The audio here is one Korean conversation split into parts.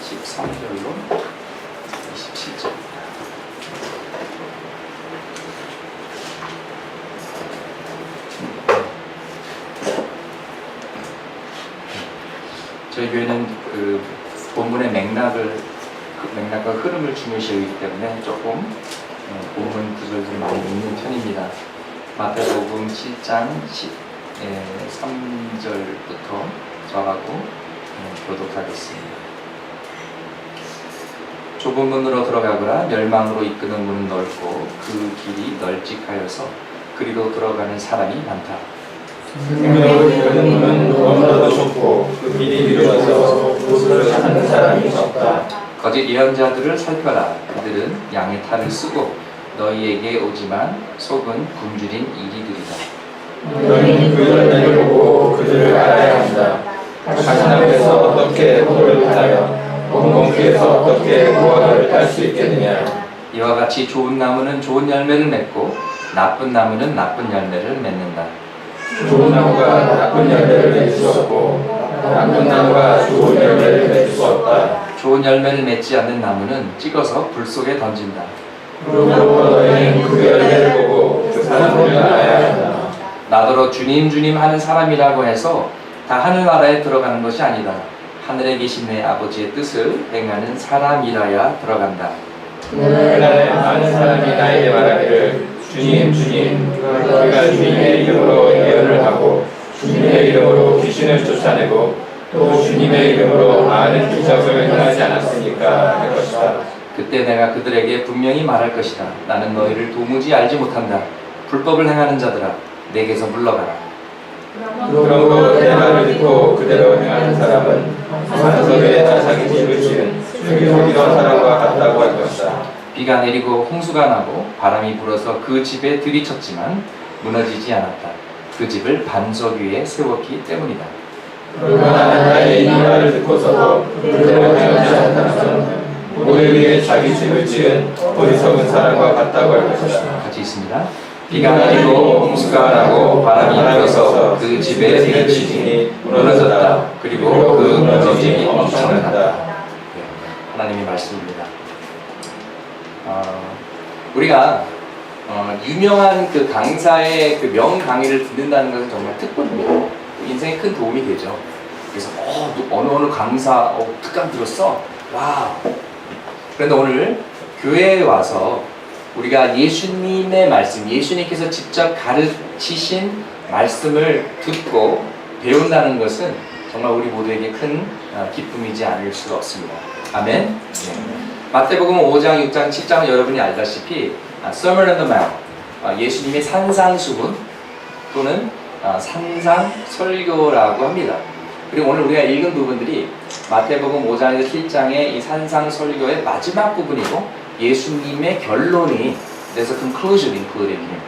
13절로 27절. 저희 교회는 그 본문의 맥락과 흐름을 중요시하기 때문에 조금 본문 구절들을 많이 읽는 편입니다. 마태복음 7장 3절부터 저하고 교독하겠습니다. 좁은 문으로 들어가거라. 멸망으로 이끄는 문은 넓고 그 길이 널찍하여서 그리로 들어가는 사람이 많다. 생명으로 이끄는 문은 너무나도 좁고 그 길이 이루어져서 그것을 찾는 사람이 적다. 거짓 예언자들을 살펴라. 그들은 양의 탈을 쓰고 너희에게 오지만 속은 굶주린 이리들이다. 너희는 그 열매를 보고 그들을 알아야 한다. 자신 앞에서 어떻게 포도를 따며 공공기에서 어떻게 무화과를 딸 수 있겠느냐. 이와 같이 좋은 나무는 좋은 열매를 맺고 나쁜 나무는 나쁜 열매를 맺는다. 좋은 나무가 나쁜 열매를 맺을 수 없고 나쁜 나무가 좋은 열매를 맺을 수 없다. 좋은 열매를 맺지 않는 나무는 찍어서 불 속에 던진다. 그러므로 너희는 그 열매를 보고 그 사람들을 알아야 한다. 나더러 주님 주님 하는 사람이라고 해서 다 하늘나라에 들어가는 것이 아니다. 하늘에 계신 내 아버지의 뜻을 행하는 사람이라야 들어간다. 그날에 많은 사람이 나에게 말하기를 주님 주님 우리가 주님의 이름으로 예언을 하고 주님의 이름으로 귀신을 쫓아내고 또 주님의 이름으로 많은 기적을 행하지 않았습니까 할 것이다. 그때 내가 그들에게 분명히 말할 것이다. 나는 너희를 도무지 알지 못한다. 불법을 행하는 자들아, 내게서 물러가라. 그러므로 내 말을 듣고 그대로 행하는 사람은 산속에다 자기 집을 지은 슬기로운 사람과 같다고 할 것이다. 비가 내리고 홍수가 나고 바람이 불어서 그 집에 들이쳤지만 무너지지 않았다. 그 집을 반석 위에 세웠기 때문이다. 그러나 나의 이 말을 듣고서도 그대로 행하지 않는 사람은 모래 위에 자기 집을 지은 어리석은 사람과 같다고 할 것이다. 같이 있습니다. 비가 내리고 홍수가 나고 바람이 불어서 그 집에 들이치니 무너졌다. 그리고 그 무너짐이 엄청났다. 하나님의 말씀입니다. 우리가 유명한 그 강사의 그 명강의를 듣는다는 것은 정말 특권입니다. 인생에 큰 도움이 되죠. 그래서 어느 강사 특강 들었어? 와우. 그런데 오늘 교회에 와서 우리가 예수님의 말씀, 예수님께서 직접 가르치신 말씀을 듣고 배운다는 것은 정말 우리 모두에게 큰 기쁨이지 않을 수가 없습니다. 아멘. 네. 마태복음 5장, 6장, 7장은 여러분이 알다시피 Sermon on the Mount, 예수님의 산상수훈 또는 산상설교라고 합니다. 그리고 오늘 우리가 읽은 부분들이 마태복음 5장에서 7장의 이 산상설교의 마지막 부분이고 예수님의 결론이 그래서 conclusion included here.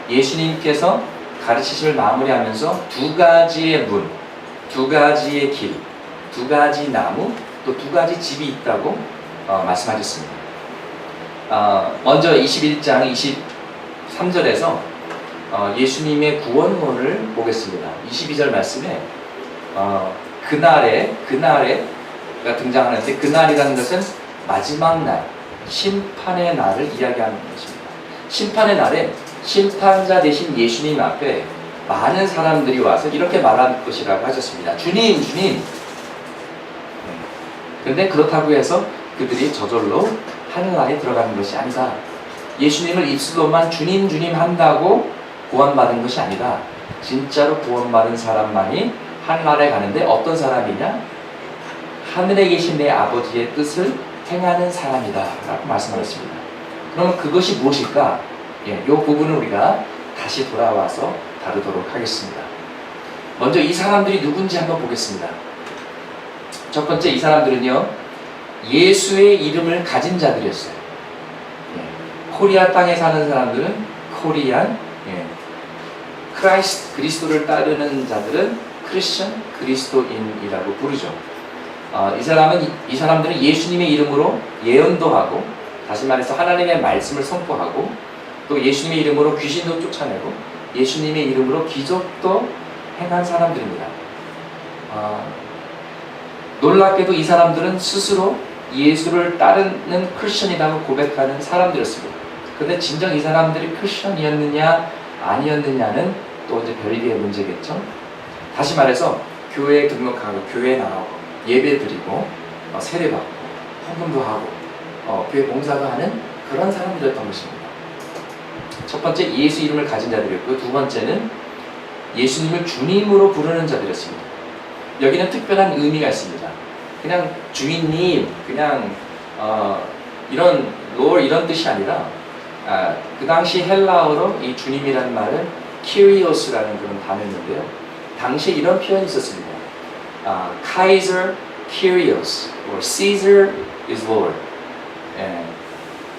예수님께서 가르치심을 마무리하면서 두 가지의 문, 두 가지의 길, 두 가지 나무, 또 두 가지 집이 있다고 말씀하셨습니다. 먼저 21장 23절에서 예수님의 구원론을 보겠습니다. 22절 말씀에 그날에가 등장하는데 그날이라는 것은 마지막 날, 심판의 날을 이야기하는 것입니다. 심판의 날에 심판자 되신 예수님 앞에 많은 사람들이 와서 이렇게 말할 것이라고 하셨습니다. 주님, 주님. 그런데 그렇다고 해서 그들이 저절로 하늘나라에 들어가는 것이 아니다. 예수님을 입술로만 주님, 주님 한다고 구원받은 것이 아니다. 진짜로 구원받은 사람만이 하늘나라에 가는데 어떤 사람이냐? 하늘에 계신 내 아버지의 뜻을 행하는 사람이다 라고 말씀하셨습니다. 그러면 그것이 무엇일까? 이 부분을 우리가 다시 돌아와서 다루도록 하겠습니다. 먼저 이 사람들이 누군지 한번 보겠습니다. 첫 번째, 이 사람들은요 예수의 이름을 가진 자들이었어요. 코리아 땅에 사는 사람들은 코리안, 크라이스트, 그리스도를 따르는 자들은 크리스천, 그리스도인이라고 부르죠. 이 사람들은 예수님의 이름으로 예언도 하고, 다시 말해서 하나님의 말씀을 선포하고, 또 예수님의 이름으로 귀신도 쫓아내고, 예수님의 이름으로 기적도 행한 사람들입니다. 놀랍게도 이 사람들은 스스로 예수를 따르는 크리스천이라고 고백하는 사람들이었습니다. 그런데 진정 이 사람들이 크리스천이었느냐 아니었느냐는 또 이제 별개의 문제겠죠. 다시 말해서 교회에 등록하고 교회에 나가고 예배 드리고 세례 받고 헌금도 하고 교회 봉사도 하는 그런 사람들이었던 것입니다. 첫 번째 예수 이름을 가진 자들이었고 두 번째는 예수님을 주님으로 부르는 자들이었습니다. 여기는 특별한 의미가 있습니다. 그냥 주인님, 그냥 이런 Lord 이런 뜻이 아니라 그 당시 헬라어로 이 주님이라는 말은 Kyrios라는 그런 단어인데요. 당시에 이런 표현이 있었습니다. Kaiser Kyrios, or Caesar is Lord.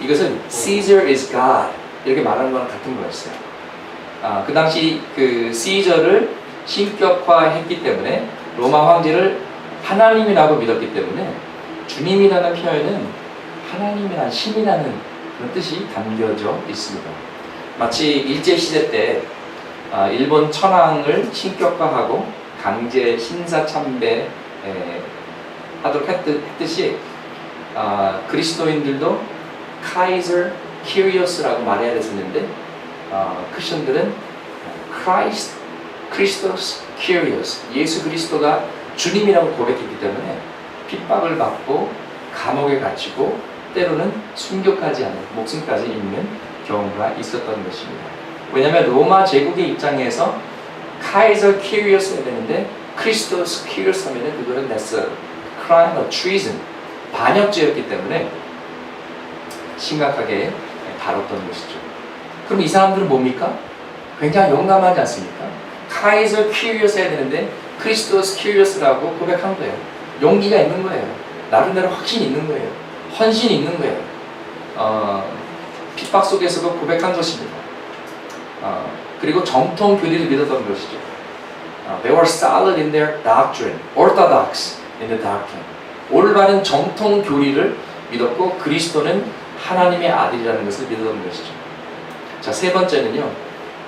이것은 Caesar is God 이렇게 말하는 거랑 같은 거였어요. 그 당시 그 시저를 신격화했기 때문에 로마 황제를 하나님이라고 믿었기 때문에 주님이라는 표현은 하나님이란 신이라는 그런 뜻이 담겨져 있습니다. 마치 일제시대 때 일본 천황을 신격화하고 강제 신사참배 하도록 했듯이 그리스도인들도 카이저 키리오스라고 말해야 됐었는데 크리스천들은 크리스토스 키리오스 예수 그리스도가 주님이라고 고백했기 때문에 핍박을 받고 감옥에 갇히고 때로는 순교까지 하는 목숨까지 잃는 경우가 있었던 것입니다. 왜냐하면 로마 제국의 입장에서 카이저 키리오스 해야 되는데 크리스토스 키리오스 하면은 그거는 that's a crime of treason 반역죄였기 때문에 심각하게 다뤘던 것이죠. 그럼 이 사람들은 뭡니까? 굉장히 용감하지 않습니까? 카이저 키리오스 해야 되는데 크리스토스 키리오스라고 고백한 거예요. 용기가 있는 거예요. 나름대로 확신이 있는 거예요. 헌신이 있는 거예요. 핍박 속에서도 고백한 것입니다. 그리고 정통 교리를 믿었던 것이죠. They were solid in their doctrine, orthodox in the doctrine. 올바른 정통 교리를 믿었고 그리스도는 하나님의 아들이라는 것을 믿었던 것이죠. 자, 세 번째는요.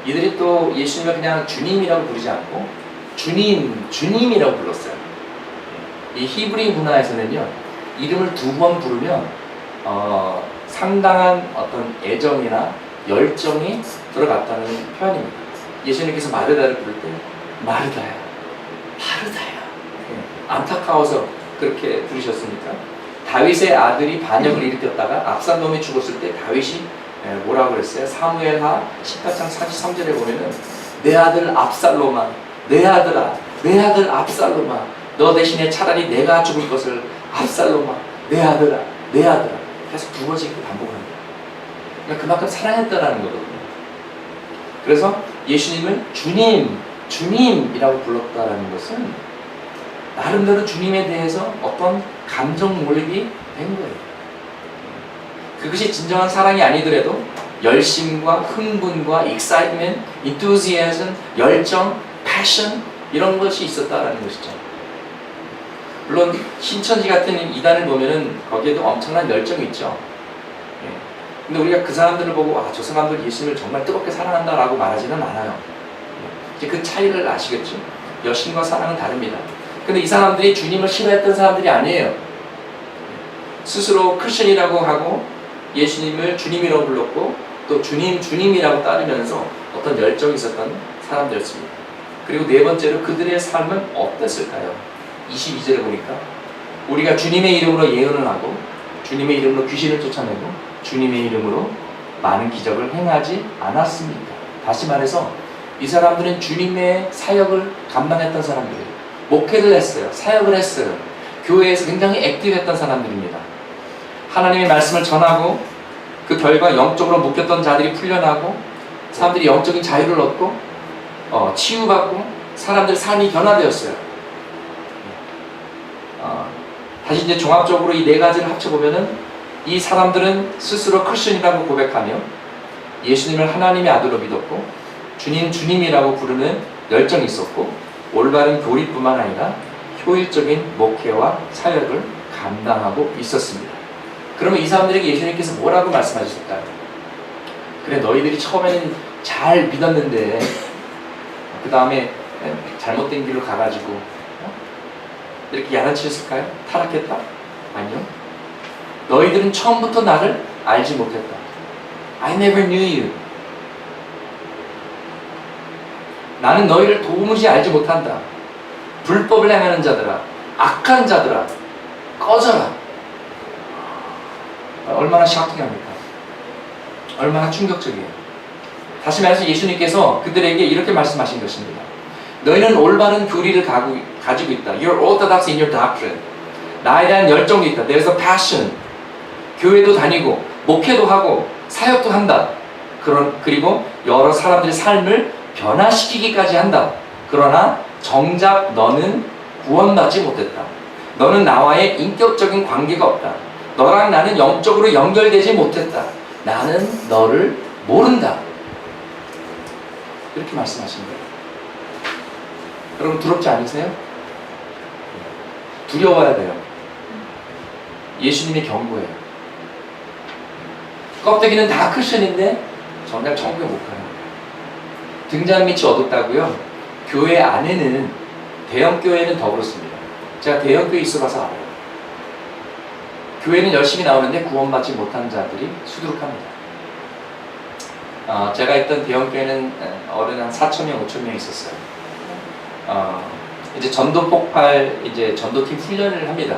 이들이 또 예수님을 그냥 주님이라고 부르지 않고 주님이라고 불렀어요. 이 히브리 문화에서는요. 이름을 두 번 부르면 상당한 어떤 애정이나 열정이 들어갔다는 표현입니다. 예수님께서 마르다를 부를 때 마르다야, 마르다야. 안타까워서 그렇게 부르셨으니까. 다윗의 아들이 반역을 일으켰다가 압살롬이 죽었을 때 다윗이 뭐라고 그랬어요? 사무엘하 18장 43절에 보면은 내 아들 압살롬아, 내 아들아, 내 아들 압살롬아, 너 대신에 차라리 내가 죽을 것을 압살롬아, 내 아들아, 내 아들아. 계속 두 번씩 반복합니다. 그러니까 그만큼 사랑했다라는 거거든요. 그래서 예수님을 주님이라고 불렀다라는 것은 나름대로 주님에 대해서 어떤 감정 몰입이 된 거예요. 그것이 진정한 사랑이 아니더라도 열심과 흥분과 excitement, enthusiasm, 열정, passion 이런 것이 있었다라는 것이죠. 물론 신천지 같은 이단을 보면은 거기에도 엄청난 열정이 있죠. 근데 우리가 그 사람들을 보고 저 사람들 예수님을 정말 뜨겁게 사랑한다라고 말하지는 않아요. 이제 그 차이를 아시겠죠? 열심과 사랑은 다릅니다. 근데 이 사람들이 주님을 싫어했던 사람들이 아니에요. 스스로 크리스천이라고 하고 예수님을 주님이라고 불렀고 또 주님이라고 따르면서 어떤 열정이 있었던 사람들이었습니다. 그리고 네 번째로 그들의 삶은 어땠을까요? 22절에 보니까 우리가 주님의 이름으로 예언을 하고 주님의 이름으로 귀신을 쫓아내고 주님의 이름으로 많은 기적을 행하지 않았습니까? 다시 말해서 이 사람들은 주님의 사역을 감당했던 사람들이에요. 목회를 했어요. 사역을 했어요. 교회에서 굉장히 액티브했던 사람들입니다. 하나님의 말씀을 전하고 그 결과 영적으로 묶였던 자들이 풀려나고 사람들이 영적인 자유를 얻고 치유받고 사람들의 삶이 변화되었어요. 다시 이제 종합적으로 이 네 가지를 합쳐보면은 이 사람들은 스스로 크리스천이라고 고백하며 예수님을 하나님의 아들로 믿었고 주님이라고 부르는 열정이 있었고 올바른 교리뿐만 아니라 효율적인 목회와 사역을 감당하고 있었습니다. 그러면 이 사람들에게 예수님께서 뭐라고 말씀하셨을까요? 그래 너희들이 처음에는 잘 믿었는데 그 다음에 잘못된 길로 가가지고 이렇게 야단치셨을까요? 타락했다? 아니요. 너희들은 처음부터 나를 알지 못했다. I never knew you. 나는 너희를 도무지 알지 못한다. 불법을 행하는 자들아, 악한 자들아, 꺼져라. 얼마나 샤킹합니까? 얼마나 충격적이에요. 다시 말해서 예수님께서 그들에게 이렇게 말씀하신 것입니다. 너희는 올바른 교리를 가지고 있다. You're orthodox in your doctrine. 나에 대한 열정이 있다. There's a passion. 교회도 다니고 목회도 하고 사역도 한다. 그리고 여러 사람들의 삶을 변화시키기까지 한다. 그러나 정작 너는 구원받지 못했다. 너는 나와의 인격적인 관계가 없다. 너랑 나는 영적으로 연결되지 못했다. 나는 너를 모른다. 이렇게 말씀하신 거예요. 여러분 두렵지 않으세요? 두려워야 돼요. 예수님의 경고예요. 껍데기는 다 크리스천인데 정작 천국에 못 가는 거예요. 등잔 밑이 어둡다고요? 교회 안에는, 대형 교회는 더 그렇습니다. 제가 대형 교회 있어봐서 알아요. 교회는 열심히 나오는데 구원받지 못한 자들이 수두룩합니다. 제가 있던 대형 교회는 어른 한 4,000명, 5,000명 있었어요. 이제 전도 폭발, 이제 전도팀 훈련을 합니다.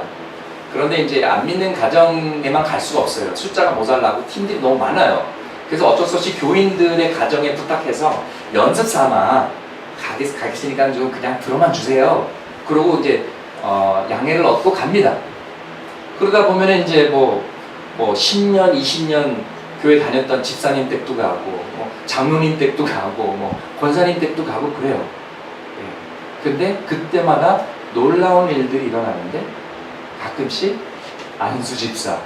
그런데 이제 안 믿는 가정에만 갈 수가 없어요. 숫자가 모자라고 팀들이 너무 많아요. 그래서 어쩔 수 없이 교인들의 가정에 부탁해서 연습 삼아 가겠으니까 좀 그냥 들어만 주세요. 그러고 이제 양해를 얻고 갑니다. 그러다 보면은 이제 뭐 10년, 20년 교회 다녔던 집사님 댁도 가고, 장로님 댁도 가고, 권사님 댁도 가고 그래요. 근데 그때마다 놀라운 일들이 일어나는데 가끔씩 안수 집사,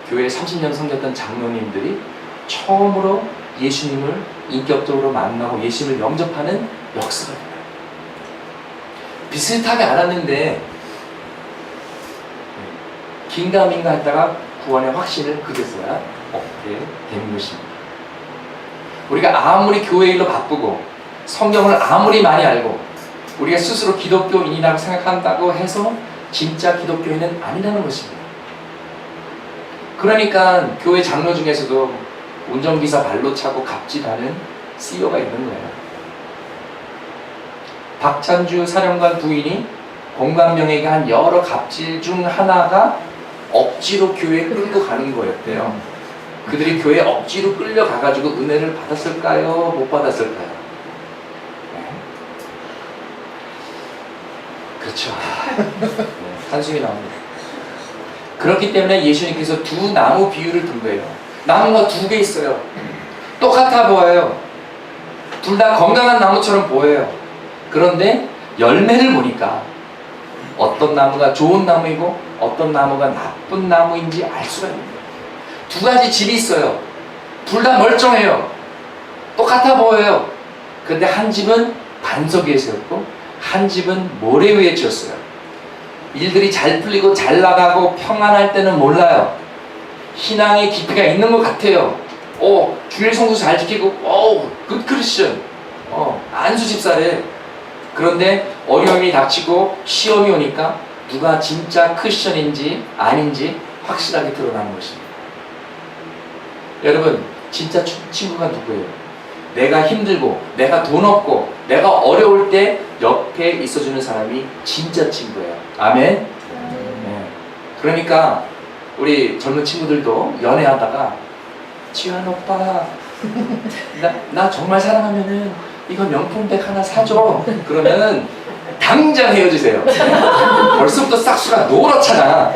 교회에 30년 섬겼던 장로님들이 처음으로 예수님을 인격적으로 만나고 예수님을 영접하는 역사가 돼요. 비슷하게 알았는데 긴가민가 했다가 구원의 확신을 그제서야 얻게 되는 것입니다. 우리가 아무리 교회 일로 바쁘고 성경을 아무리 많이 알고 우리가 스스로 기독교인이라고 생각한다고 해서 진짜 기독교인은 아니라는 것입니다. 그러니까 교회 장로 중에서도 운전기사 발로 차고 갑질하는 CEO가 있는 거예요. 박찬주 사령관 부인이 공관명에게 한 여러 갑질 중 하나가 억지로 교회에 끌고 가는 거였대요. 그들이 교회에 억지로 끌려가가지고 은혜를 받았을까요? 못 받았을까요? 네. 그렇죠. 네, 한숨이 나옵니다. 그렇기 때문에 예수님께서 두 나무 비유를 든 거예요. 나무가 두 개 있어요. 똑같아 보여요. 둘 다 건강한 나무처럼 보여요. 그런데 열매를 보니까 어떤 나무가 좋은 나무이고 어떤 나무가 나쁜 나무인지 알 수가 있는 거예요. 두 가지 집이 있어요. 둘 다 멀쩡해요. 똑같아 보여요. 근데 한 집은 반석 위에 세웠고 한 집은 모래 위에 지었어요. 일들이 잘 풀리고 잘 나가고 평안할 때는 몰라요. 신앙의 깊이가 있는 것 같아요. 주일 성수 잘 지키고 굿 크리스천, 안수 집사래. 그런데 어려움이 닥치고 시험이 오니까 누가 진짜 크리스천인지 아닌지 확실하게 드러나는 것입니다. 여러분, 진짜 친구가 누구예요? 내가 힘들고 내가 돈 없고 내가 어려울 때 옆에 있어주는 사람이 진짜 친구예요. 아멘? 네. 그러니까 우리 젊은 친구들도 연애하다가 지환 오빠 나 정말 사랑하면은 이거 명품백 하나 사줘. 그러면은 당장 헤어지세요. 벌써부터 싹수가 노랗잖아.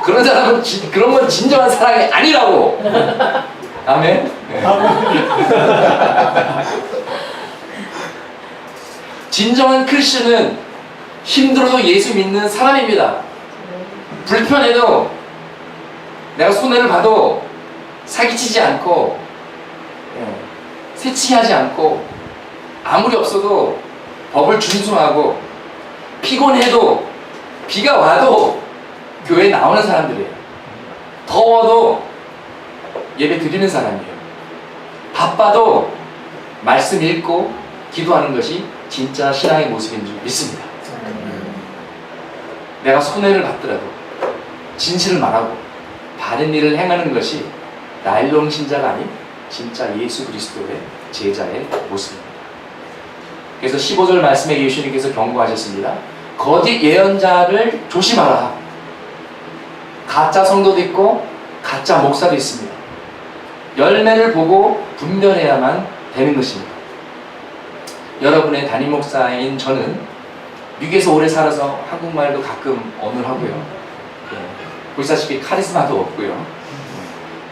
그런 사람은 그런 건 진정한 사랑이 아니라고. 아멘. 네. 진정한 크리스천은 힘들어도 예수 믿는 사람입니다. 불편해도 내가 손해를 봐도 사기치지 않고 새치기하지 않고 아무리 없어도 법을 준수하고 피곤해도 비가 와도 교회에 나오는 사람들이에요. 더워도 예배 드리는 사람이에요. 바빠도 말씀 읽고 기도하는 것이 진짜 신앙의 모습인 줄 믿습니다. 내가 손해를 받더라도 진실을 말하고 바른 일을 행하는 것이 나일론 신자가 아닌 진짜 예수 그리스도의 제자의 모습입니다. 그래서 15절 말씀에 예수님께서 경고하셨습니다. 거짓 예언자를 조심하라. 가짜 성도도 있고 가짜 목사도 있습니다. 열매를 보고 분별해야만 되는 것입니다. 여러분의 담임 목사인 저는 미국에서 오래 살아서 한국말도 가끔 어눌하고요. 보시다시피 카리스마도 없고요.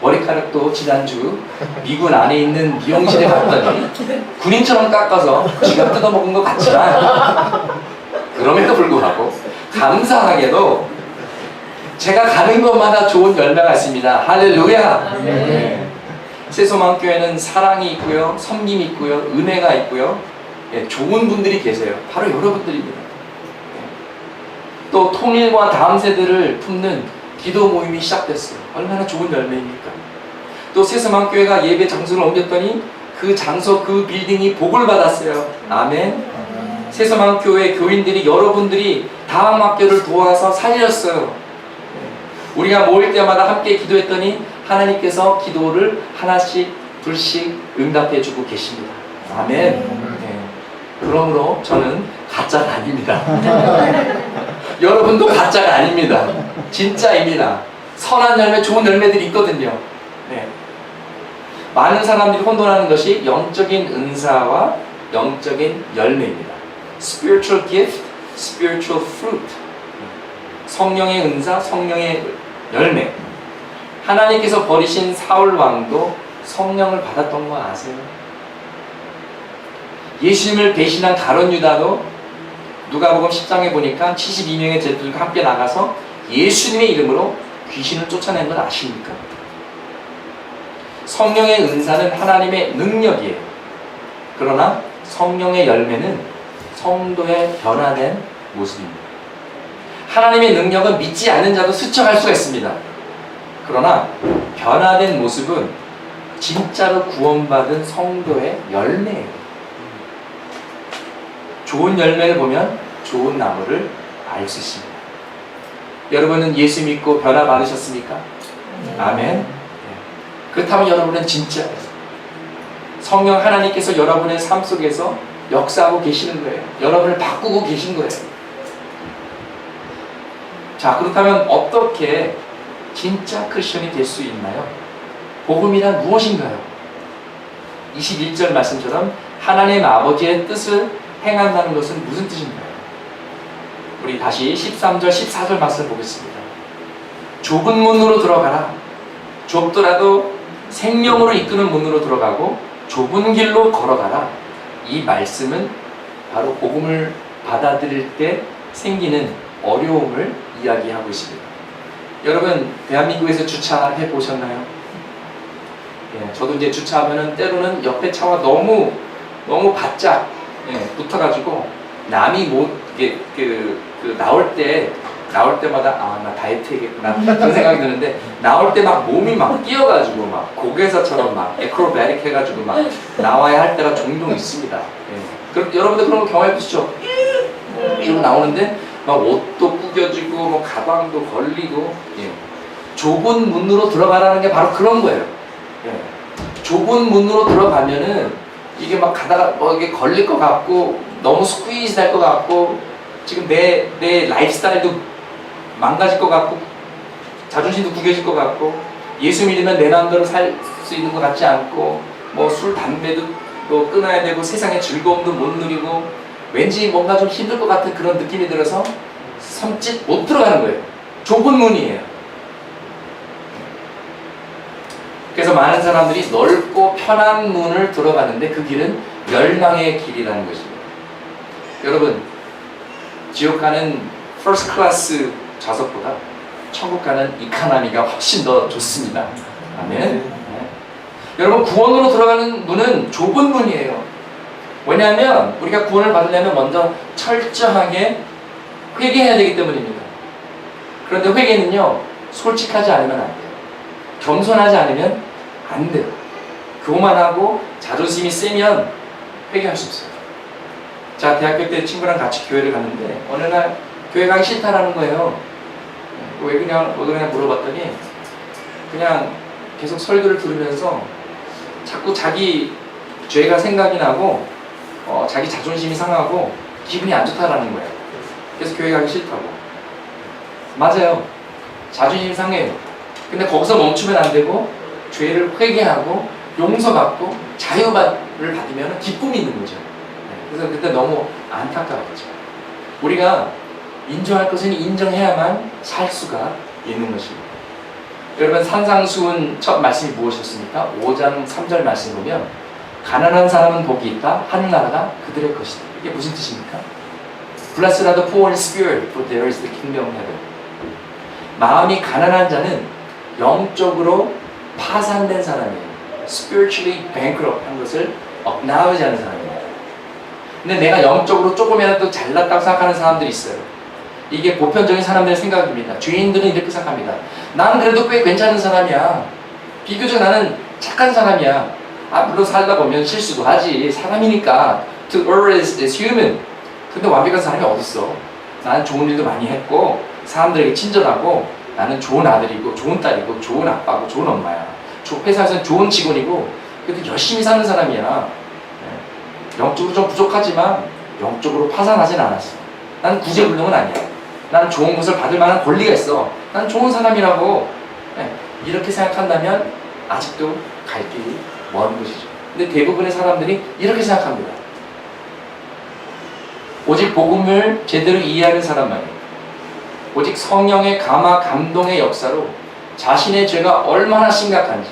머리카락도 지난주 미군 안에 있는 미용실에 갔더니 군인처럼 깎아서 쥐가 뜯어먹은 것 같지만 그럼에도 불구하고 감사하게도 제가 가는 곳마다 좋은 열매가 있습니다. 할렐루야! 네. 새소망교회는 사랑이 있고요, 섬김이 있고요, 은혜가 있고요, 좋은 분들이 계세요. 바로 여러분들입니다. 또 통일과 다음 세대를 품는 기도 모임이 시작됐어요. 얼마나 좋은 열매입니까? 또 새소망교회가 예배 장소를 옮겼더니 그 장소, 그 빌딩이 복을 받았어요. 아멘. 새소망교회 교인들이, 여러분들이 다음학교를 도와서 살렸어요. 우리가 모일 때마다 함께 기도했더니 하나님께서 기도를 하나씩 둘씩 응답해주고 계십니다. 아멘. 그러므로 저는 가짜가 아닙니다. 여러분도 가짜가 아닙니다. 진짜입니다. 선한 열매, 좋은 열매들이 있거든요. 네. 많은 사람들이 혼돈하는 것이 영적인 은사와 영적인 열매입니다. Spiritual gift, spiritual fruit. 성령의 은사, 성령의 열매. 하나님께서 버리신 사울 왕도 성령을 받았던 거 아세요? 예수님을 배신한 가룟 유다도 누가복음 10장에 보니까 72명의 제자들과 함께 나가서 예수님의 이름으로 귀신을 쫓아낸 걸 아십니까? 성령의 은사는 하나님의 능력이에요. 그러나 성령의 열매는 성도의 변화된 모습입니다. 하나님의 능력은 믿지 않는 자도 스쳐갈 수가 있습니다. 그러나 변화된 모습은 진짜로 구원받은 성도의 열매예요. 좋은 열매를 보면 좋은 나무를 알 수 있습니다. 여러분은 예수 믿고 변화 받으셨습니까? 아멘. 그렇다면 여러분은 진짜 성령 하나님께서 여러분의 삶 속에서 역사하고 계시는 거예요. 여러분을 바꾸고 계신 거예요. 자, 그렇다면 어떻게 진짜 크리스천이 될 수 있나요? 복음이란 무엇인가요? 21절 말씀처럼 하나님 아버지의 뜻을 행한다는 것은 무슨 뜻인가요? 우리 다시 13절, 14절 말씀을 보겠습니다. 좁은 문으로 들어가라. 좁더라도 생명으로 이끄는 문으로 들어가고 좁은 길로 걸어가라. 이 말씀은 바로 복음을 받아들일 때 생기는 어려움을 이야기하고 있습니다. 여러분, 대한민국에서 주차해 보셨나요? 예, 저도 이제 주차하면은 때로는 옆에 차와 너무 바짝 붙어가지고 남이 못 나올 때마다 나 다이어트 해야겠구나 그런 생각이 드는데 나올 때 막 몸이 막 뛰어가지고 막 고개사처럼 막 에크로베틱 해가지고 막 나와야 할 때가 종종 있습니다. 그럼 여러분들 그런 거 경험해 보시죠. 이러고 나오는데 막 옷도 구겨지고 뭐 가방도 걸리고 좁은 문으로 들어가라는 게 바로 그런 거예요. 좁은 문으로 들어가면은 이게 막 가다가 뭐 이게 걸릴 것 같고 너무 스퀴즈 될 것 같고 지금 내 라이프스타일도 망가질 것 같고 자존심도 구겨질 것 같고 예수 믿으면 내 마음대로 살 수 있는 것 같지 않고 뭐 술 담배도 또 끊어야 되고 세상의 즐거움도 못 누리고 왠지 뭔가 좀 힘들 것 같은 그런 느낌이 들어서 섬짓 못 들어가는 거예요. 좁은 문이에요. 그래서 많은 사람들이 넓고 편한 문을 들어가는데 그 길은 멸망의 길이라는 것입니다. 여러분, 지옥 가는 퍼스트 클래스 좌석보다 천국 가는 이카노미가 훨씬 더 좋습니다. 아멘. 여러분, 구원으로 들어가는 문은 좁은 문이에요. 왜냐하면 우리가 구원을 받으려면 먼저 철저하게 회개해야 되기 때문입니다. 그런데 회개는요, 솔직하지 않으면 안 돼요. 겸손하지 않으면 안 돼요. 교만하고 자존심이 세면 회개할 수 없어요. 자, 대학교 때 친구랑 같이 교회를 갔는데 어느 날 교회 가기 싫다라는 거예요. 왜 그냥 물어봤더니 그냥 계속 설교를 들으면서 자꾸 자기 죄가 생각이 나고 자기 자존심이 상하고 기분이 안 좋다라는 거예요. 그래서 교회 가기 싫다고. 맞아요. 자존심 상해요. 근데 거기서 멈추면 안 되고 죄를 회개하고 용서받고 자유를 받으면 기쁨이 있는 거죠. 그래서 그때 너무 안타까웠죠. 우리가 인정할 것은 인정해야만 살 수가 있는 것입니다. 여러분, 산상수훈 첫 말씀이 무엇이었습니까? 5장 3절 말씀 보면 가난한 사람은 복이 있다. 하늘나라가 그들의 것이다. 이게 무슨 뜻입니까? Blessed are the poor in spirit, for there is the kingdom of heaven. 마음이 가난한 자는 영적으로 파산된 사람이에요. Spiritually bankrupt 한 것을 acknowledge 하는 사람이에요. 근데 내가 영적으로 조금이라도 잘났다고 생각하는 사람들이 있어요. 이게 보편적인 사람들의 생각입니다. 죄인들은 이렇게 생각합니다. 나는 그래도 꽤 괜찮은 사람이야. 비교적 나는 착한 사람이야. 물론 살다 보면 실수도 하지. 사람이니까. To err is human. 근데 완벽한 사람이 어딨어. 나는 좋은 일도 많이 했고 사람들에게 친절하고 나는 좋은 아들이고 좋은 딸이고 좋은 아빠고 좋은 엄마야. 회사에서는 좋은 직원이고 그래도 열심히 사는 사람이야. 영적으로 좀 부족하지만 영적으로 파산하진 않았어. 나는 구제불능은 아니야. 나는 좋은 것을 받을 만한 권리가 있어. 난 좋은 사람이라고. 이렇게 생각한다면 아직도 갈 길이 먼 것이죠. 근데 대부분의 사람들이 이렇게 생각합니다. 오직 복음을 제대로 이해하는 사람만이, 오직 성령의 감화 감동의 역사로 자신의 죄가 얼마나 심각한지,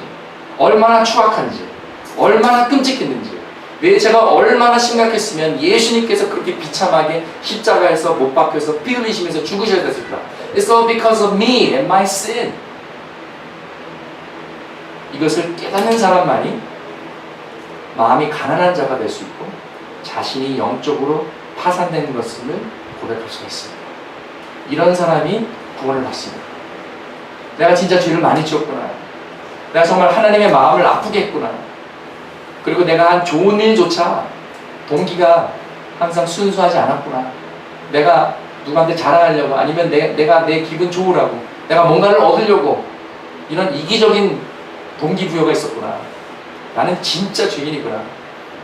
얼마나 추악한지, 얼마나 끔찍했는지, 내 죄가 얼마나 심각했으면 예수님께서 그렇게 비참하게 십자가에서 못 박혀서 피 흘리시면서 죽으셔야 됐을까? It's all because of me and my sin. 이것을 깨닫는 사람만이 마음이 가난한 자가 될 수 있고 자신이 영적으로 파산된 것을 고백할 수가 있습니다. 이런 사람이 구원을 받습니다. 내가 진짜 죄를 많이 지었구나. 내가 정말 하나님의 마음을 아프게 했구나. 그리고 내가 한 좋은 일조차 동기가 항상 순수하지 않았구나. 내가 누구한테 자랑하려고 아니면 내가 내 기분 좋으라고 내가 뭔가를 얻으려고 이런 이기적인 동기부여가 있었구나. 나는 진짜 죄인이구나.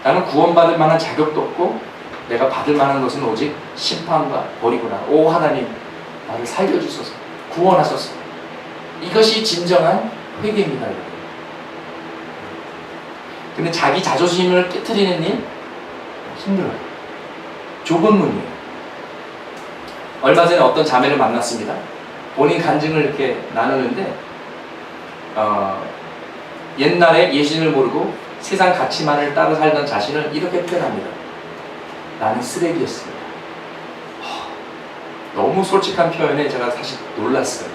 나는 구원받을 만한 자격도 없고 내가 받을 만한 것은 오직 심판과 벌이구나. 오 하나님, 나를 살려주소서. 구원하소서. 이것이 진정한 회개입니다. 근데 자기 자존심을 깨트리는 일 힘들어요. 좁은 문이에요. 얼마 전에 어떤 자매를 만났습니다. 본인 간증을 이렇게 나누는데 옛날에 예수님을 모르고 세상 가치만을 따라 살던 자신을 이렇게 표현합니다. 나는 쓰레기였습니다. 너무 솔직한 표현에 제가 사실 놀랐어요.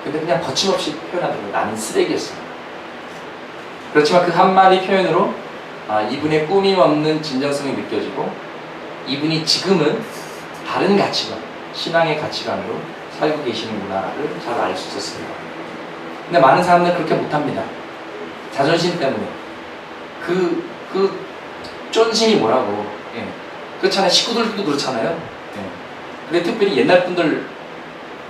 근데 그냥 거침없이 표현하더라고요. 나는 쓰레기였습니다. 그렇지만 그 한마디 표현으로 이분의 꾸밈 없는 진정성이 느껴지고 이분이 지금은 다른 가치관, 신앙의 가치관으로 살고 계시는구나를 잘 알 수 있었습니다. 근데 많은 사람들은 그렇게 못합니다. 자존심 때문에. 그 쫀심이 뭐라고. 예. 그렇잖아요. 식구들도 그렇잖아요. 예. 근데 특별히 옛날 분들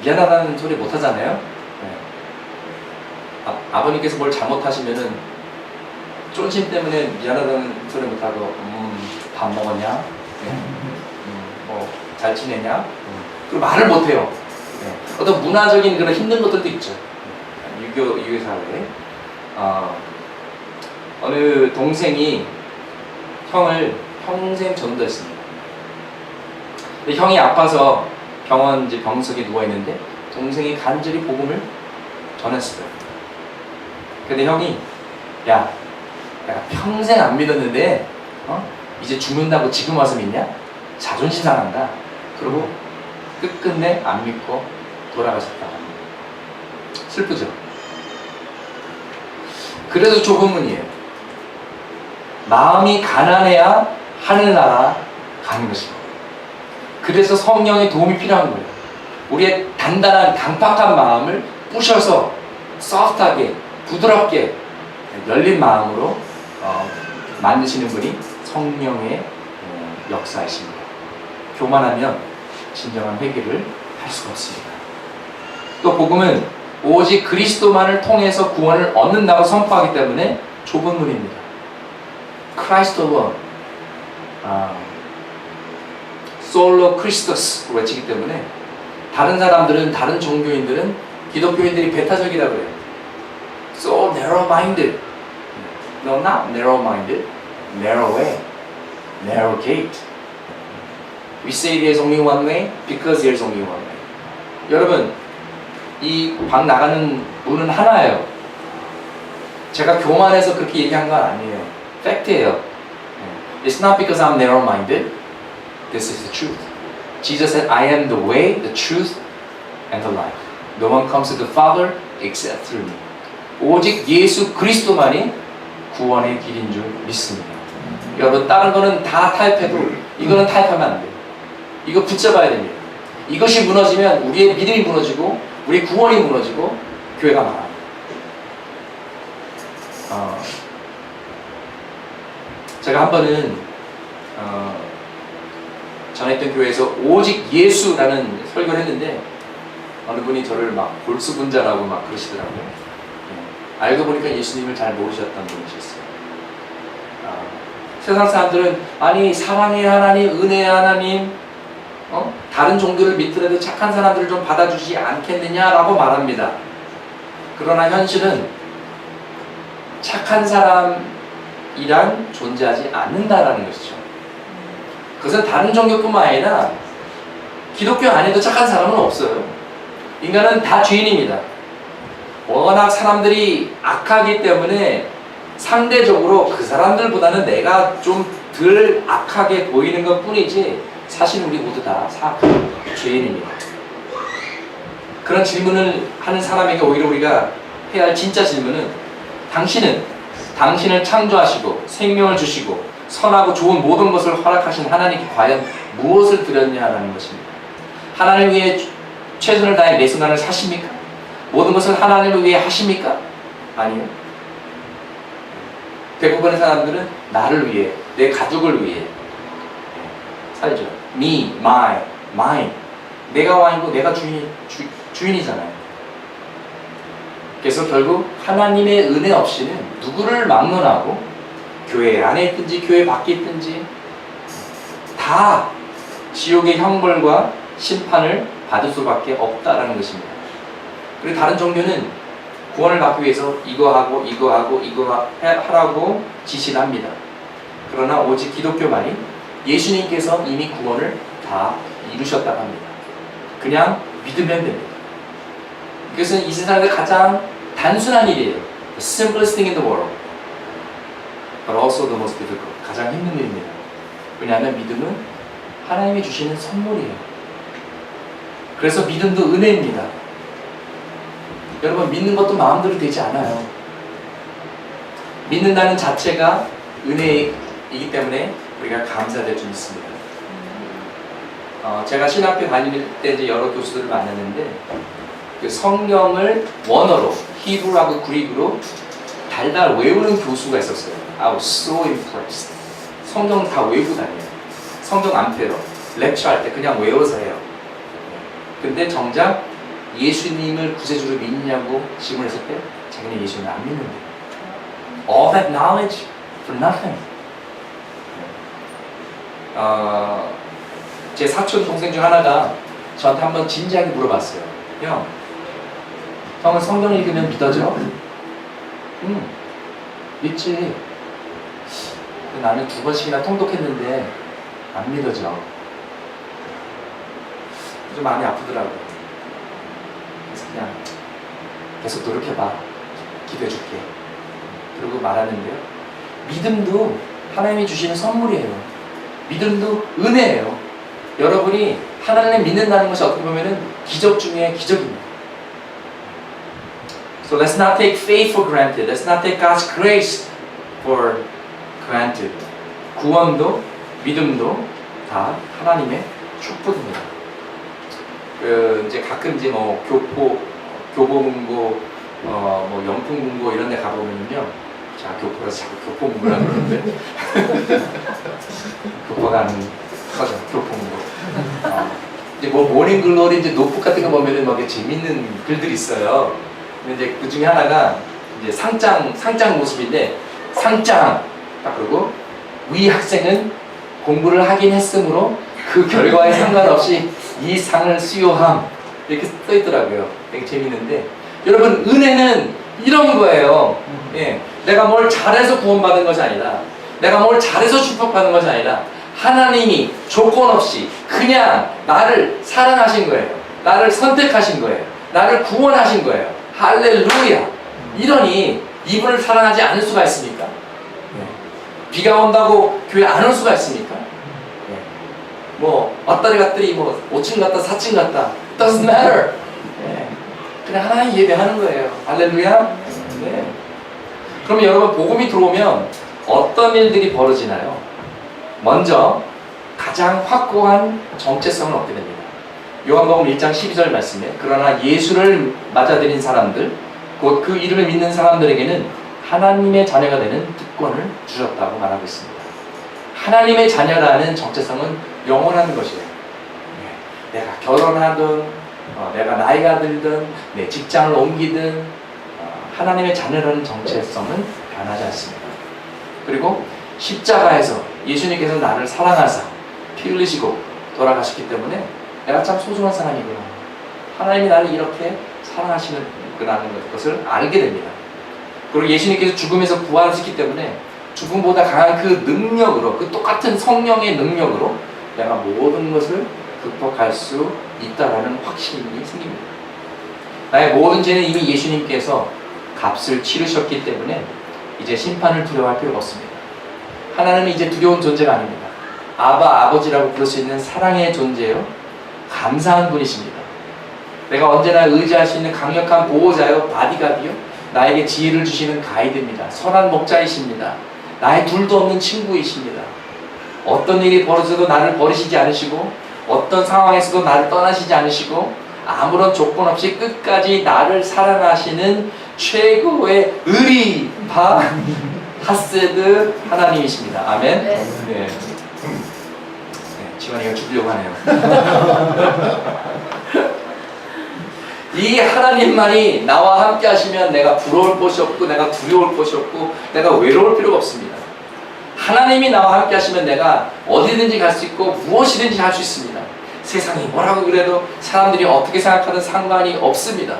미안하다는 소리 못 하잖아요. 예. 아버님께서 뭘 잘못하시면은 쫀심 때문에 미안하다는 소리 못 하고 밥 먹었냐? 뭐 잘 지내냐? 그리고 말을 못 해요. 예. 어떤 문화적인 그런 힘든 것들도 있죠. 유교 사회에 어느 동생이 형을 평생 전도했습니다. 근데 형이 아파서 병원 이제 병석에 누워 있는데 동생이 간절히 복음을 전했어요. 근데 형이 야, 내가 평생 안 믿었는데 이제 죽는다고 지금 와서 믿냐? 자존심 상한다. 그리고 끝끝내 안 믿고 돌아가셨다. 슬프죠? 그래서 좁은 문이에요. 마음이 가난해야 하늘나라 가는 것입니다. 그래서 성령의 도움이 필요한 거예요. 우리의 단단한 강팍한 마음을 부셔서 소프트하게 부드럽게 열린 마음으로 만드시는 분이 성령의 역사이십니다. 교만하면 진정한 회개를 할 수가 없습니다. 또 복음은 오직 그리스도만을 통해서 구원을 얻는다고 선포하기 때문에 좁은 문입니다. Christ alone, 솔로 크리스토스 외치기 때문에 다른 사람들은, 다른 종교인들은 기독교인들이 배타적이라고 해요. So narrow-minded. No, not narrow-minded. Narrow way. Narrow gate. We say there's only one way because there's only one way. 여러분, 이 방 나가는 문은 하나예요. 제가 교만해서 그렇게 얘기한 건 아니에요. 팩트예요. It's not because I'm narrow-minded. This is the truth. Jesus said, I am the way, the truth, and the life. No one comes to the Father except through me. 오직 예수 그리스도만이 구원의 길인 줄 믿습니다. 여러분, 다른 거는 다 타협해도 이거는 타협하면 안 돼요. 이거 붙잡아야 됩니다. 이것이 무너지면 우리의 믿음이 무너지고 우리 구원이 무너지고 교회가 망합니다. 제가 한 번은 전에 있던 교회에서 오직 예수라는 설교를 했는데 어느 분이 저를 막 골수분자라고 막 그러시더라고요. 알고 보니까 예수님을 잘 모르셨던 분이셨어요. 세상 사람들은 아니 사랑의 하나님, 은혜의 하나님, 다른 종교를 믿더라도 착한 사람들을 좀 받아주지 않겠느냐라고 말합니다. 그러나 현실은 착한 사람이란 존재하지 않는다라는 것이죠. 그것은 다른 종교뿐만 아니라 기독교 안에도 착한 사람은 없어요. 인간은 다 죄인입니다. 워낙 사람들이 악하기 때문에 상대적으로 그 사람들보다는 내가 좀 덜 악하게 보이는 것 뿐이지 사실 우리 모두 다 사악한 죄인입니다. 그런 질문을 하는 사람에게 오히려 우리가 해야 할 진짜 질문은 당신을 창조하시고 생명을 주시고 선하고 좋은 모든 것을 허락하신 하나님께 과연 무엇을 드렸냐라는 것입니다. 하나님을 위해 최선을 다해 내 순간을 사십니까? 모든 것을 하나님을 위해 하십니까? 아니요. 대부분의 사람들은 나를 위해, 내 가족을 위해 살죠. Me, my, mine. 내가 왕이고 내가 주인이잖아요. 그래서 결국 하나님의 은혜 없이는 누구를 막론하고 교회 안에 있든지 교회 밖에 있든지 다 지옥의 형벌과 심판을 받을 수밖에 없다라는 것입니다. 그리고 다른 종교는 구원을 받기 위해서 이거 하고 하라고 지시를 합니다. 그러나 오직 기독교만이 예수님께서 이미 구원을 다 이루셨다고 합니다. 그냥 믿으면 됩니다. 이것은 이 세상에서 가장 단순한 일이에요. The simplest thing in the world, but also the most difficult. 가장 힘든 일입니다. 왜냐하면 믿음은 하나님이 주시는 선물이에요. 그래서 믿음도 은혜입니다. 여러분, 믿는 것도 마음대로 되지 않아요. 믿는다는 자체가 은혜이기 때문에 우리가 감사될 줄 믿습니다. 제가 신학교 다닐 때 이제 여러 교수들을 만났는데 그 성경을 원어로 히브리하고 그리스로 달달 외우는 교수가 있었어요. I was so impressed. 성경을 다 외우고 다녀요. 성경 안 펴요. 렉처할 때 그냥 외워서 해요. 근데 정작 예수님을 구세주로 믿느냐고 질문했을 때 자기는 예수님을 안 믿는데 all that knowledge for nothing. 제 사촌 동생 중 하나가 저한테 한번 진지하게 물어봤어요. 형은 성경을 읽으면 믿어져? 응, 믿지. 나는 2번씩이나 통독했는데 안 믿어져. 좀 마음이 아프더라고요. 그래서 그냥 계속 노력해봐. 기도해줄게. 그러고 말하는데요. 믿음도 하나님이 주시는 선물이에요. 믿음도 은혜예요. 여러분이 하나님을 믿는다는 것이 어떻게 보면 기적 중에 기적입니다. So let's not take faith for granted. Let's not take God's grace for granted. 구원도 믿음도 다 하나님의 축복입니다. 이제 가끔 이제 뭐 교보문고, 뭐 영풍문고 이런 데 가보면요. 자, 교포라서 자꾸 교포문고라 그러는데. 교포가 하는 거죠, 교포문고. 이제 뭐 모닝 글로리 이제 노트북 같은 거 보면은 막 이렇게 재밌는 글들이 있어요. 근데 이제 그 중에 하나가 이제 상장 모습인데 상장 딱 그러고 위 학생은 공부를 하긴 했으므로 그 결과에 상관없이 이 상을 수여함 이렇게 써 있더라고요. 되게 재밌는데 여러분 은혜는 이런 거예요. 예, 내가 뭘 잘해서 구원받은 것이 아니라 내가 뭘 잘해서 축복받는 것이 아니라 하나님이 조건 없이 그냥 나를 사랑하신 거예요. 나를 선택하신 거예요. 나를 구원하신 거예요. 할렐루야. 이러니 이분을 사랑하지 않을 수가 있습니까? 비가 온다고 교회 안 올 수가 있습니까? 뭐 왔다리 갔더니 뭐 5층 갔다 4층 갔다 doesn't matter. 그냥 하나님 예배하는 거예요. 할렐루야. 네. 그럼 여러분 복음이 들어오면 어떤 일들이 벌어지나요? 먼저 가장 확고한 정체성은 얻게 됩니다. 요한복음 1장 12절 말씀에 그러나 예수를 맞아들인 사람들 곧 그 이름을 믿는 사람들에게는 하나님의 자녀가 되는 특권을 주셨다고 말하고 있습니다. 하나님의 자녀라는 정체성은 영원한 것이에요. 내가 결혼하든 내가 나이가 들든 내 직장을 옮기든 하나님의 자녀라는 정체성은 변하지 않습니다. 그리고 십자가에서 예수님께서 나를 사랑하사 피 흘리시고 돌아가셨기 때문에 내가 참 소중한 사람이구나. 하나님이 나를 이렇게 사랑하시는 것을 알게 됩니다. 그리고 예수님께서 죽음에서 부활하셨기 때문에 죽음보다 강한 그 능력으로 그 똑같은 성령의 능력으로 내가 모든 것을 극복할 수 있다라는 확신이 생깁니다. 나의 모든 죄는 이미 예수님께서 값을 치르셨기 때문에 이제 심판을 두려워할 필요가 없습니다. 하나님은 이제 두려운 존재가 아닙니다. 아버지라고 부를 수 있는 사랑의 존재요. 감사한 분이십니다. 내가 언제나 의지할 수 있는 강력한 보호자요. 바디가드요. 나에게 지혜를 주시는 가이드입니다. 선한 목자이십니다. 나의 둘도 없는 친구이십니다. 어떤 일이 벌어져도 나를 버리시지 않으시고 어떤 상황에서도 나를 떠나시지 않으시고 아무런 조건 없이 끝까지 나를 사랑하시는 최고의 의리파 하세드 하나님이십니다. 아멘. 네. 네. 지원이가 죽으려고 하네요. 이 하나님만이 나와 함께 하시면 내가 부러울 것이 없고 내가 두려울 것이 없고 내가 외로울 필요가 없습니다. 하나님이 나와 함께 하시면 내가 어디든지 갈 수 있고 무엇이든지 할 수 있습니다. 세상이 뭐라고 그래도 사람들이 어떻게 생각하든 상관이 없습니다.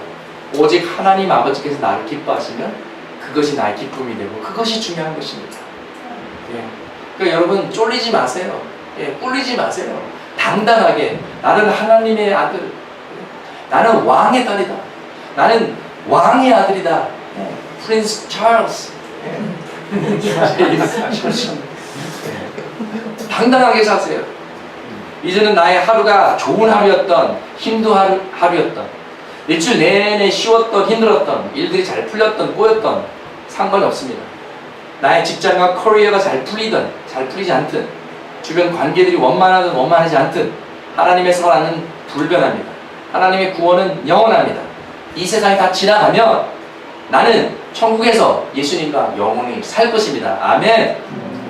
오직 하나님 아버지께서 나를 기뻐하시면 그것이 나의 기쁨이 되고 그것이 중요한 것입니다. 예. 그러니까 여러분 쫄리지 마세요. 예, 꿀리지 마세요. 당당하게 나는 하나님의 아들, 나는 왕의 딸이다. 나는 왕의 아들이다. 예. 프린스 찰스. 예. 당당하게 사세요. 이제는 나의 하루가 좋은 하루였던 힘든 하루였던 일주일 내내 쉬웠던 힘들었던 일들이 잘 풀렸던 꼬였던 상관이 없습니다. 나의 직장과 커리어가 잘 풀리든 잘 풀리지 않든 주변 관계들이 원만하든 원만하지 않든 하나님의 사랑은 불변합니다. 하나님의 구원은 영원합니다. 이 세상이 다 지나가면 나는 천국에서 예수님과 영원히 살 것입니다. 아멘.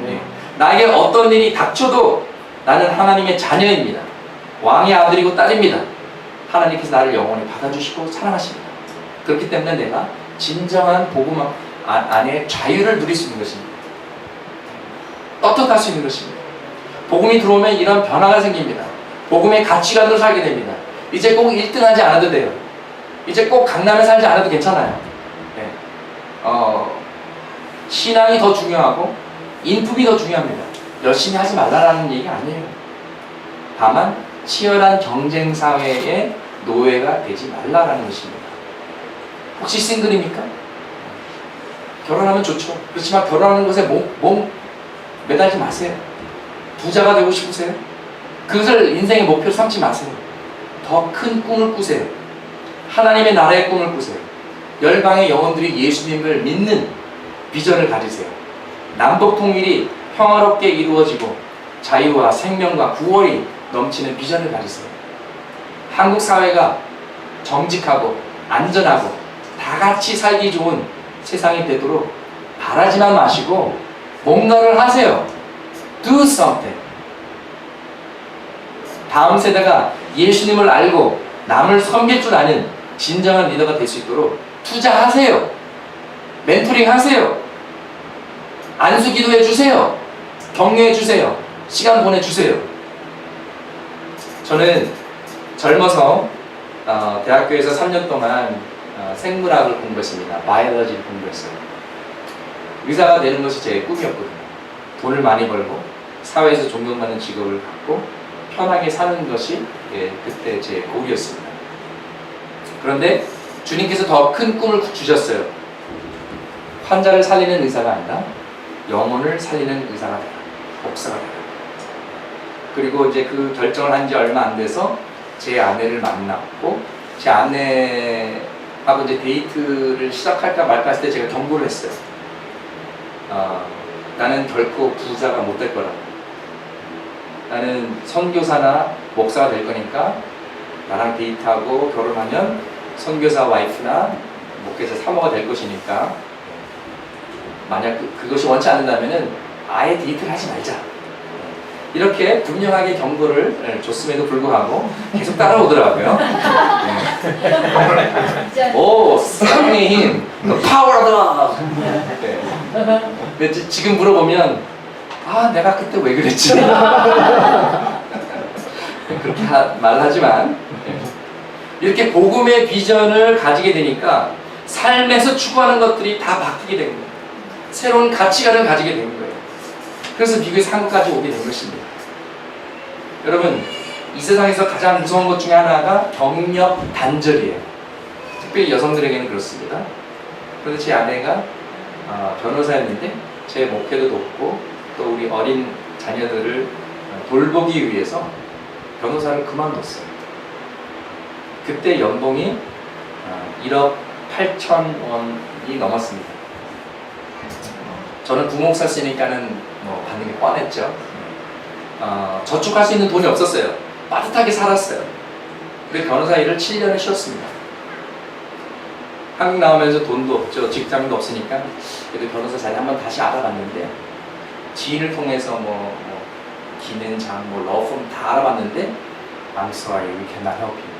네. 나에게 어떤 일이 닥쳐도 나는 하나님의 자녀입니다. 왕의 아들이고 딸입니다. 하나님께서 나를 영원히 받아주시고 사랑하십니다. 그렇기 때문에 내가 진정한 복음 안에 자유를 누릴 수 있는 것입니다. 떳떳할 수 있는 것입니다. 복음이 들어오면 이런 변화가 생깁니다. 복음의 가치관으로 살게 됩니다. 이제 꼭 1등 하지 않아도 돼요. 이제 꼭 강남에 살지 않아도 괜찮아요. 네. 신앙이 더 중요하고 인품이 더 중요합니다. 열심히 하지 말라라는 얘기가 아니에요. 다만 치열한 경쟁 사회의 노예가 되지 말라라는 것입니다. 혹시 싱글입니까? 결혼하면 좋죠. 그렇지만 결혼하는 것에 몸 매달지 마세요. 부자가 되고 싶으세요? 그것을 인생의 목표로 삼지 마세요. 더 큰 꿈을 꾸세요. 하나님의 나라의 꿈을 꾸세요. 열방의 영혼들이 예수님을 믿는 비전을 가지세요. 남북 통일이 평화롭게 이루어지고 자유와 생명과 구원이 넘치는 비전을 가지세요. 한국 사회가 정직하고 안전하고 다 같이 살기 좋은 세상이 되도록 바라지만 마시고 뭔가를 하세요. Do something. 다음 세대가 예수님을 알고 남을 섬길 줄 아는 진정한 리더가 될 수 있도록 투자하세요. 멘토링 하세요. 안수 기도해 주세요. 격려해 주세요. 시간 보내주세요. 저는 젊어서 대학교에서 3년 동안 생물학을 공부했습니다. 바이올로지를 공부했어요. 의사가 되는 것이 제 꿈이었거든요. 돈을 많이 벌고 사회에서 존경받는 직업을 갖고 편하게 사는 것이 그때 제 고리였습니다. 그런데 주님께서 더 큰 꿈을 주셨어요. 환자를 살리는 의사가 아니라 영혼을 살리는 의사가 되라. 목사가 되라. 그리고 이제 그 결정을 한 지 얼마 안 돼서 제 아내를 만났고, 제 아내하고 이제 데이트를 시작할까 말까 했을 때 제가 경고를 했어요. 나는 결코 부자가 못 될 거라고. 나는 선교사나 목사가 될 거니까 나랑 데이트하고 결혼하면 선교사 와이프나 목회자 사모가 될 것이니까 만약 그것이 원치 않는다면은 아예 데이트를 하지 말자. 이렇게 분명하게 경고를 줬음에도 불구하고 계속 따라오더라고요. 오, 사랑의 힘, the power of love. 근데 지금 물어보면 내가 그때 왜 그랬지? 그렇게 말하지만 이렇게 복음의 비전을 가지게 되니까 삶에서 추구하는 것들이 다 바뀌게 된 거예요. 새로운 가치관을 가지게 된 거예요. 그래서 미국에서 한국까지 오게 된 것입니다. 여러분, 이 세상에서 가장 무서운 것 중에 하나가 경력 단절이에요. 특별히 여성들에게는 그렇습니다. 그런데 제 아내가 변호사였는데 제 목회도 돕고 또 우리 어린 자녀들을 돌보기 위해서 변호사를 그만뒀어요. 그때 연봉이 1억 8천 원이 넘었습니다. 저는 부목사였으니까는 받는 게 뻔했죠. 저축할 수 있는 돈이 없었어요. 빠듯하게 살았어요. 근데 변호사 일을 7년을 쉬었습니다. 한국 나오면서 돈도 없죠. 직장도 없으니까 그래도 변호사 자리 한번 다시 알아봤는데 지인을 통해서 기능장, 러펌 다 알아봤는데 I'm sorry, we cannot help you.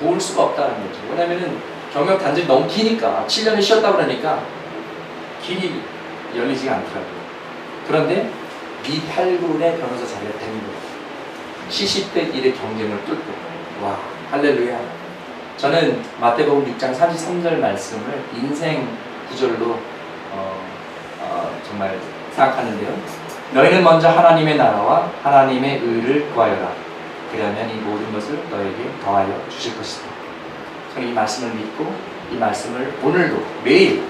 도울 수가 없다는 거죠. 왜냐면은 경력 단절이 너무 기니까 7년을 쉬었다 그러니까 길이 열리지가 않더라고요. 그런데 미 8군의 변호사 자리가 된 거예요. 70대 1의 경쟁을 뚫고. 와, 할렐루야. 저는 마태복음 6장 33절 말씀을 인생 구절로 정말 생각하는데요. 너희는 먼저 하나님의 나라와 하나님의 의를 구하여라. 그러면 이 모든 것을 너에게 더하여 주실 것이다. 저는 이 말씀을 믿고 이 말씀을 오늘도 매일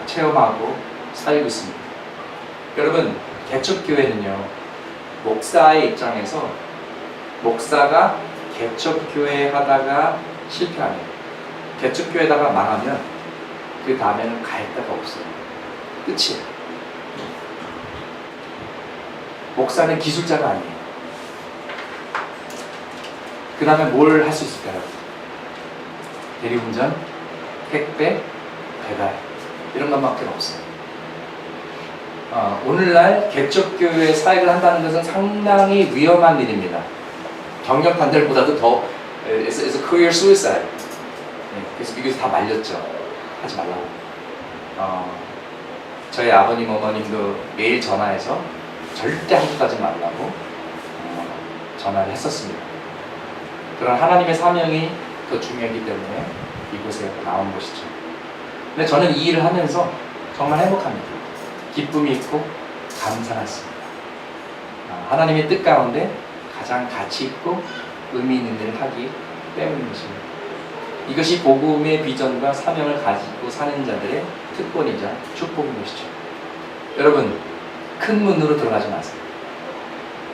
체험하고 살고 있습니다. 여러분, 개척교회는요, 목사의 입장에서 목사가 개척교회 하다가 실패하면, 개척교회다가 망하면 그 다음에는 갈 데가 없어요. 끝이에요. 목사는 기술자가 아니에요. 그 다음에 뭘 할 수 있을까요? 대리운전, 택배, 배달 이런 것밖에 없어요. 오늘날 개척교회 사역을 한다는 것은 상당히 위험한 일입니다. 경력 단절보다도 더 it's a career suicide. 그래서 미국에서 다 말렸죠. 하지 말라고. 저희 아버님 어머님도 매일 전화해서 절대 한국까지 말라고 전화를 했었습니다. 그런 하나님의 사명이 더 중요하기 때문에 이곳에 나온 것이죠. 근데 저는 이 일을 하면서 정말 행복합니다. 기쁨이 있고 감사가 있습니다. 하나님의 뜻 가운데 가장 가치 있고 의미 있는 일을 하기 때문인 것입니다. 이것이 복음의 비전과 사명을 가지고 사는 자들의 특권이자 축복인 것이죠. 여러분, 큰 문으로 들어가지 마세요.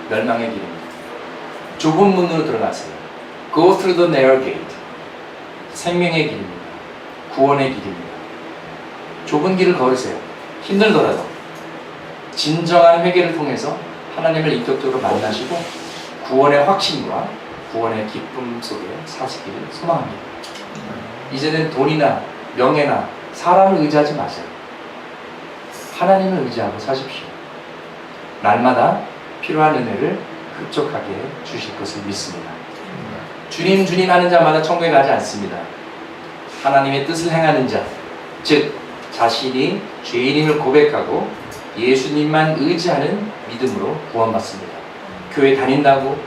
멸망의 길입니다. 좁은 문으로 들어가세요. Go through the narrow gate. 생명의 길입니다. 구원의 길입니다. 좁은 길을 걸으세요. 힘들더라도 진정한 회개를 통해서 하나님을 인격적으로 만나시고 구원의 확신과 구원의 기쁨 속에 사시기를 소망합니다. 이제는 돈이나 명예나 사람을 의지하지 마세요. 하나님을 의지하고 사십시오. 날마다 필요한 은혜를 흡족하게 주실 것을 믿습니다. 주님 주님 하는 자마다 천국에 가지 않습니다. 하나님의 뜻을 행하는 자, 즉 자신이 죄인임을 고백하고 예수님만 의지하는 믿음으로 구원받습니다. 교회 다닌다고,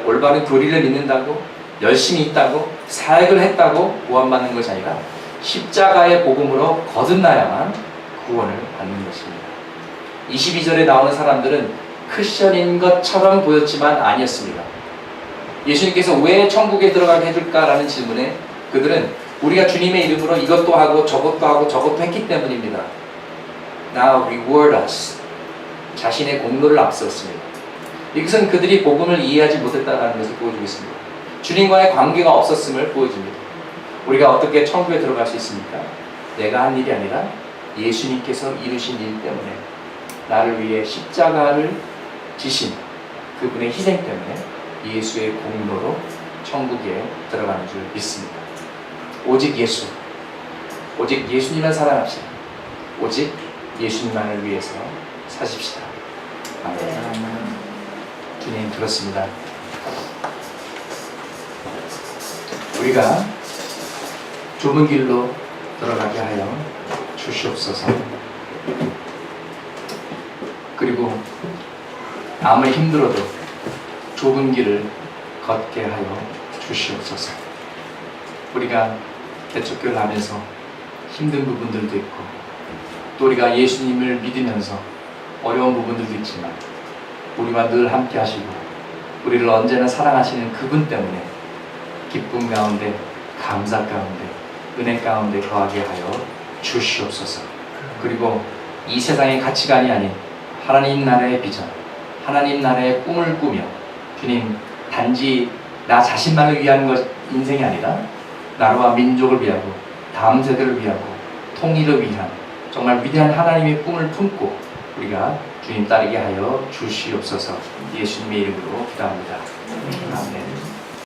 올바른 교리를 믿는다고, 열심히 있다고, 사역을 했다고 구원받는 것이 아니라 십자가의 복음으로 거듭나야만 구원을 받는 것입니다. 22절에 나오는 사람들은 크리스천인 것처럼 보였지만 아니었습니다. 예수님께서 왜 천국에 들어가게 해줄까라는 질문에 그들은 우리가 주님의 이름으로 이것도 하고 저것도 하고 저것도 했기 때문입니다. Now reward us. 자신의 공로를 앞세웠습니다. 이것은 그들이 복음을 이해하지 못했다는 것을 보여주고 있습니다. 주님과의 관계가 없었음을 보여줍니다. 우리가 어떻게 천국에 들어갈 수 있습니까? 내가 한 일이 아니라 예수님께서 이루신 일 때문에, 나를 위해 십자가를 지신 그분의 희생 때문에 예수의 공로로 천국에 들어가는 줄 믿습니다. 오직 예수, 오직 예수님만 사랑합시다. 오직 예수님만을 위해서 사십시다. 아멘. 주님, 그렇습니다. 우리가 좁은 길로 들어가게 하여 주시옵소서. 그리고 아무리 힘들어도 좁은 길을 걷게 하여 주시옵소서. 우리가 대척교를 하면서 힘든 부분들도 있고, 또 우리가 예수님을 믿으면서 어려운 부분들도 있지만 우리와 늘 함께 하시고 우리를 언제나 사랑하시는 그분 때문에 기쁨 가운데, 감사 가운데, 은혜 가운데 거하게 하여 주시옵소서. 그리고 이 세상의 가치관이 아닌 하나님 나라의 비전, 하나님 나라의 꿈을 꾸며, 주님, 단지 나 자신만을 위한 것 인생이 아니라 나라와 민족을 위하고 다음 세대를 위하고 통일을 위한 정말 위대한 하나님의 꿈을 품고 우리가 주님 따르게 하여 주시옵소서. 예수님의 이름으로 기도합니다. 아멘.